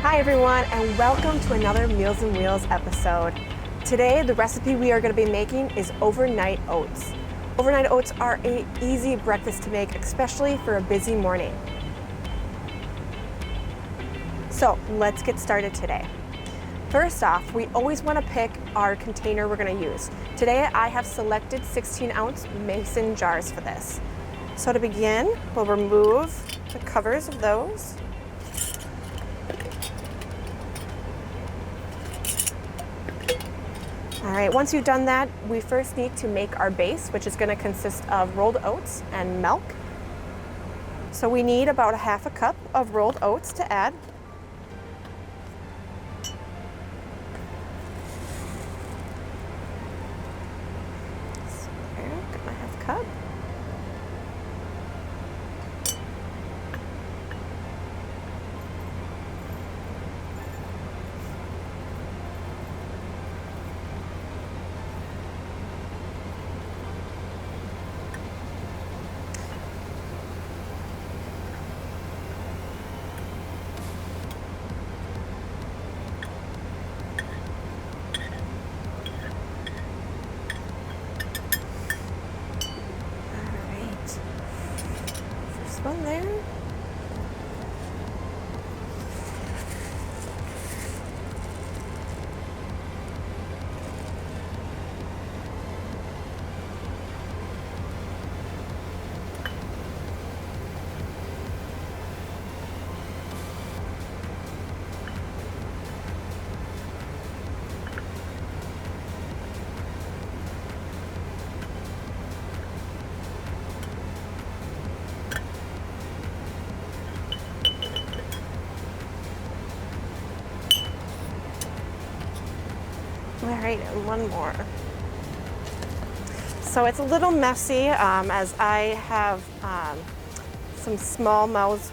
Hi everyone, and welcome to another Meals and Wheels episode. Today, the recipe we are going to be making is overnight oats. Overnight oats are an easy breakfast to make, especially for a busy morning. So let's get started today. First off, we always want to pick our container we're going to use. Today, I have selected 16-ounce mason jars for this. So to begin, we'll remove the covers of those. All right, once you've done that, we first need to make our base, which is going to consist of rolled oats and milk. So we need about a half a cup of rolled oats to add. So there, got my half cup. One there. All right, and one more. So it's a little messy as I have some small mouthed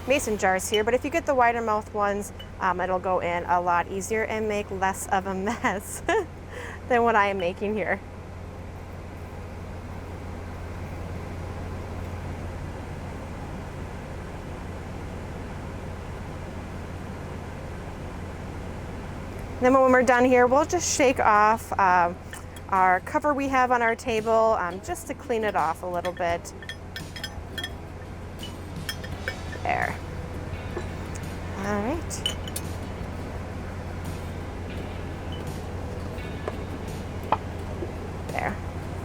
mason jars here, but if you get the wider mouth ones, it'll go in a lot easier and make less of a mess than what I am making here. Then when we're done here, we'll just shake off our cover we have on our table just to clean it off a little bit. There. All right. There.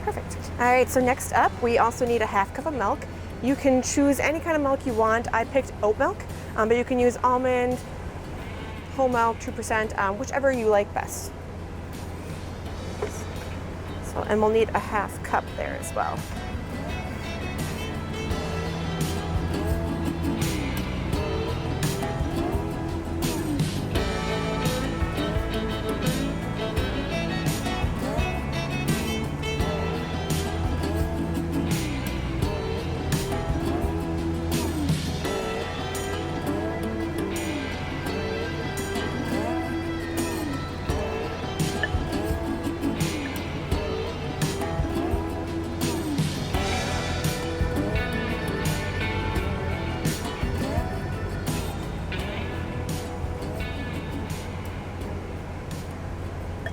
Perfect. All right, so next up, we also need a half cup of milk. You can choose any kind of milk you want. I picked oat milk, but you can use almond, whole milk, 2%, whichever you like best. So, and we'll need a half cup there as well.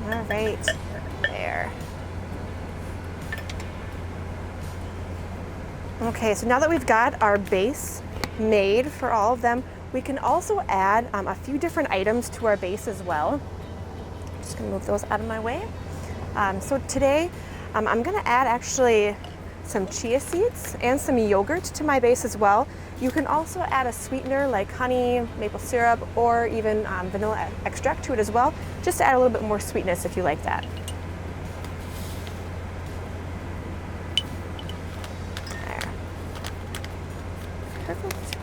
All right, there. Okay, so now that we've got our base made for all of them, we can also add a few different items to our base as well. Just gonna move those out of my way. So today, I'm gonna add actually some chia seeds and some yogurt to my base as well. You can also add a sweetener like honey, maple syrup, or even vanilla extract to it as well, just to add a little bit more sweetness if you like that. There. Perfect.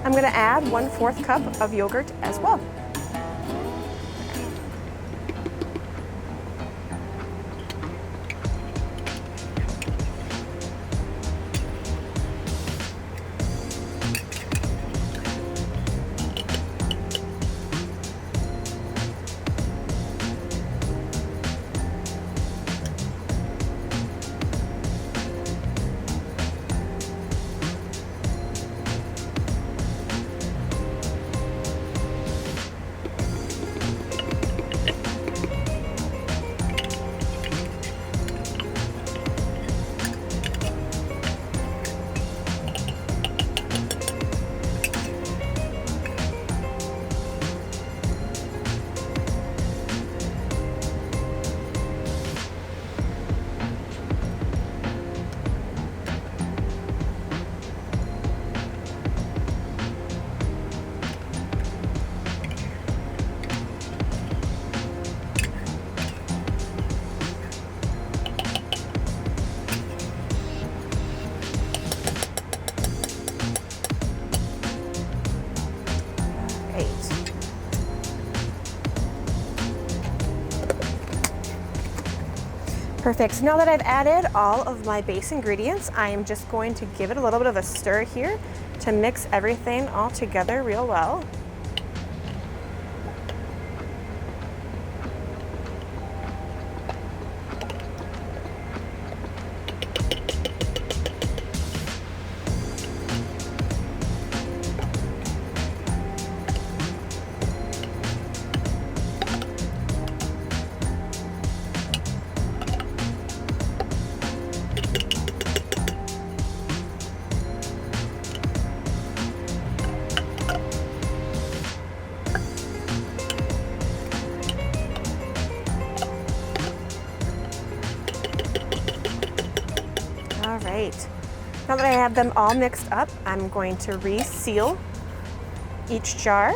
I'm going to add 1/4 cup of yogurt as well. Perfect. So now that I've added all of my base ingredients, I am just going to give it a little bit of a stir here to mix everything all together real well. All right, now that I have them all mixed up, I'm going to reseal each jar.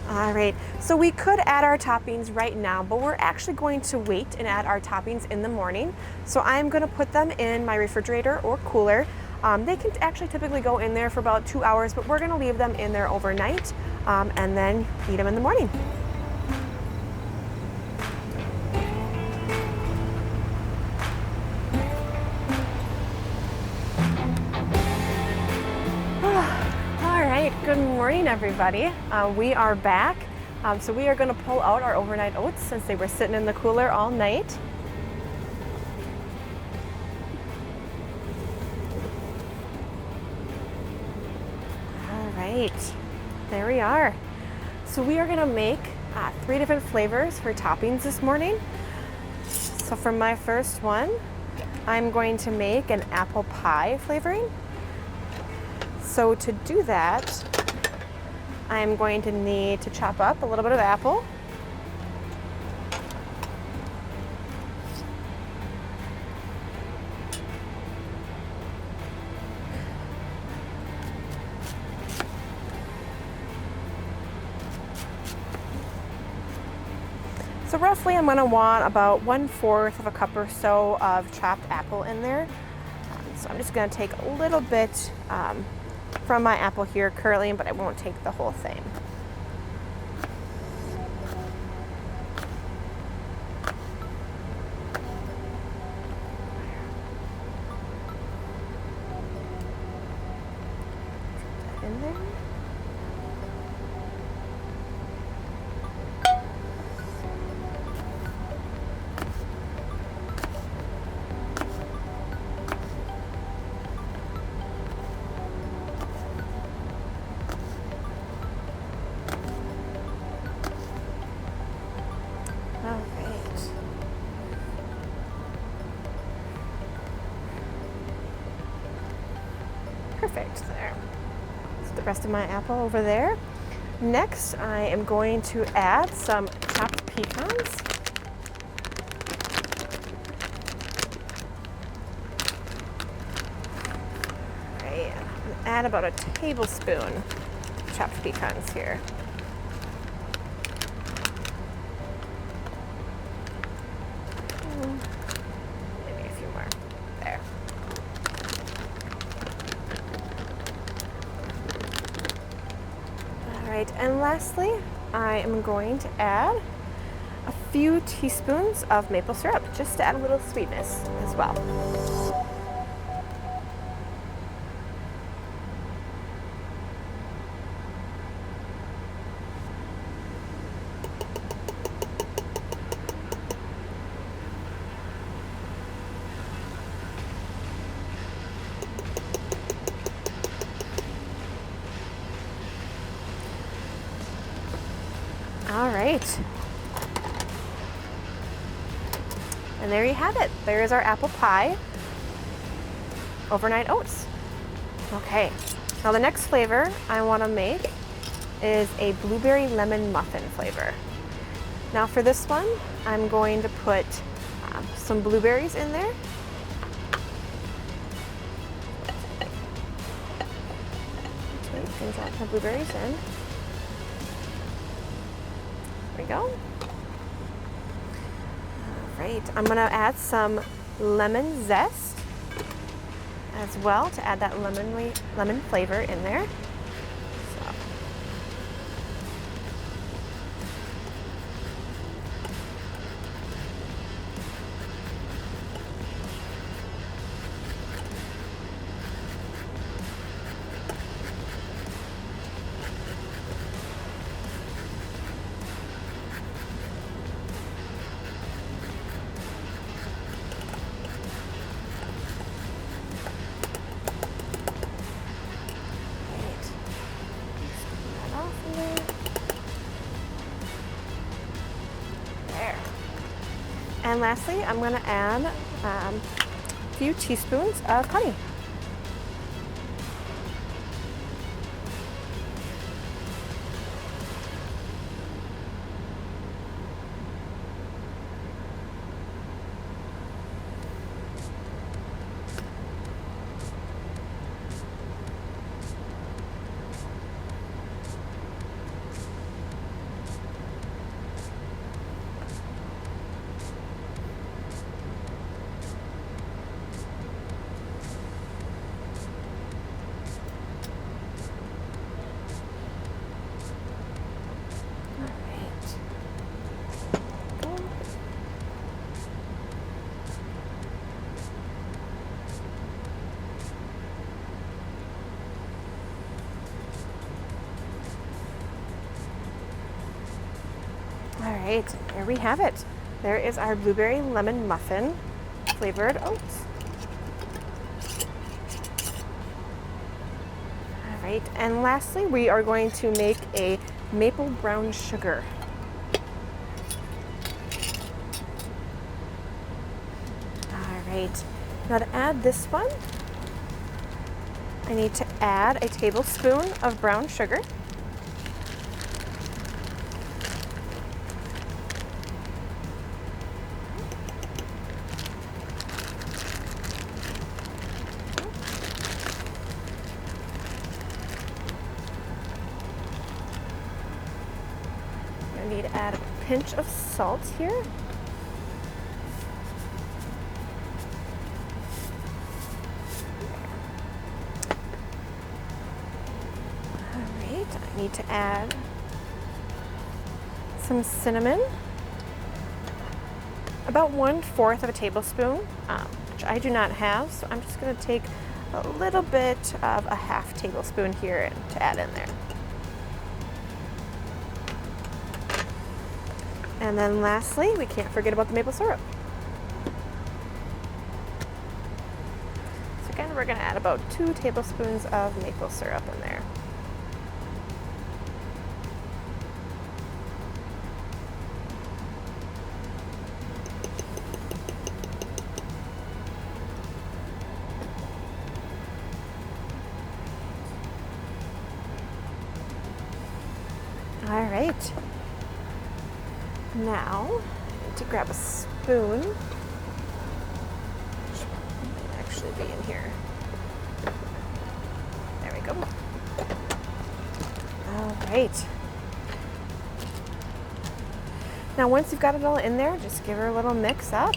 All right, so we could add our toppings right now, but we're actually going to wait and add our toppings in the morning. So I'm gonna put them in my refrigerator or cooler. They can actually typically go in there for about 2 hours, but we're gonna leave them in there overnight and then eat them in the morning. Good morning, everybody. We are back. So we are going to pull out our overnight oats since they were sitting in the cooler all night. All right, there we are. So we are going to make 3 different flavors for toppings this morning. So for my first one, I'm going to make an apple pie flavoring. So to do that, I'm going to need to chop up a little bit of apple. So roughly I'm going to want about 1/4 of a cup or so of chopped apple in there. So I'm just going to take a little bit from my apple here currently, but I won't take the whole thing. Put that in there. Perfect, there. So the rest of my apple over there. Next, I am going to add some chopped pecans. Right, add about a tablespoon of chopped pecans here. Maybe a few more. There. Right, and lastly, I am going to add a few teaspoons of maple syrup, just to add a little sweetness as well. All right. And there you have it. There is our apple pie overnight oats. Okay. Now the next flavor I want to make is a blueberry lemon muffin flavor. Now for this one, I'm going to put some blueberries in there. Okay, you can drop the blueberries in. There we go. All right, I'm gonna add some lemon zest as well to add that lemon flavor in there. So. And lastly, I'm going to add a few teaspoons of honey. All right, here we have it. There is our blueberry lemon muffin flavored oats. All right, and lastly, we are going to make a maple brown sugar. All right, now to add this one, I need to add a tablespoon of brown sugar. I need to add a pinch of salt here. Alright, I need to add some cinnamon, about 1/4 of a tablespoon, which I do not have, so I'm just going to take a little bit of a 1/2 tablespoon here to add in there. And then lastly, we can't forget about the maple syrup. So again, we're going to add about 2 tablespoons of maple syrup in there. All right. Now, I need to grab a spoon, which might actually be in here. There we go. All right. Now, once you've got it all in there, just give her a little mix up.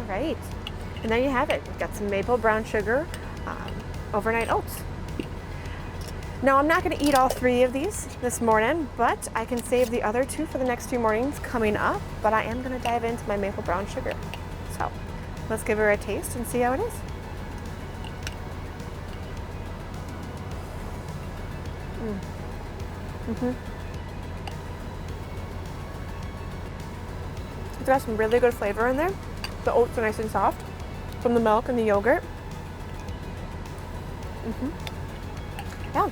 Right, and there you have it. We've got some maple brown sugar overnight oats. Now I'm not going to eat all 3 of these this morning, but I can save the other 2 for the next 2 mornings coming up, but I am going to dive into my maple brown sugar. So let's give her a taste and see how it is. It's got some really good flavor in there. The oats are nice and soft from the milk and the yogurt. Yeah.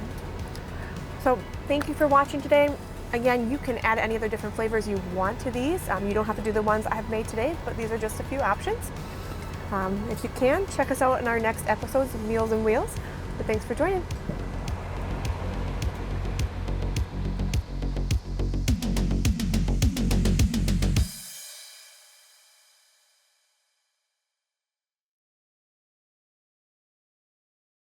So thank you for watching today. Again, you can add any other different flavors you want to these. You don't have to do the ones I have made today, but these are just a few options. If you can, check us out in our next episodes of Meals and Wheels. But thanks for joining.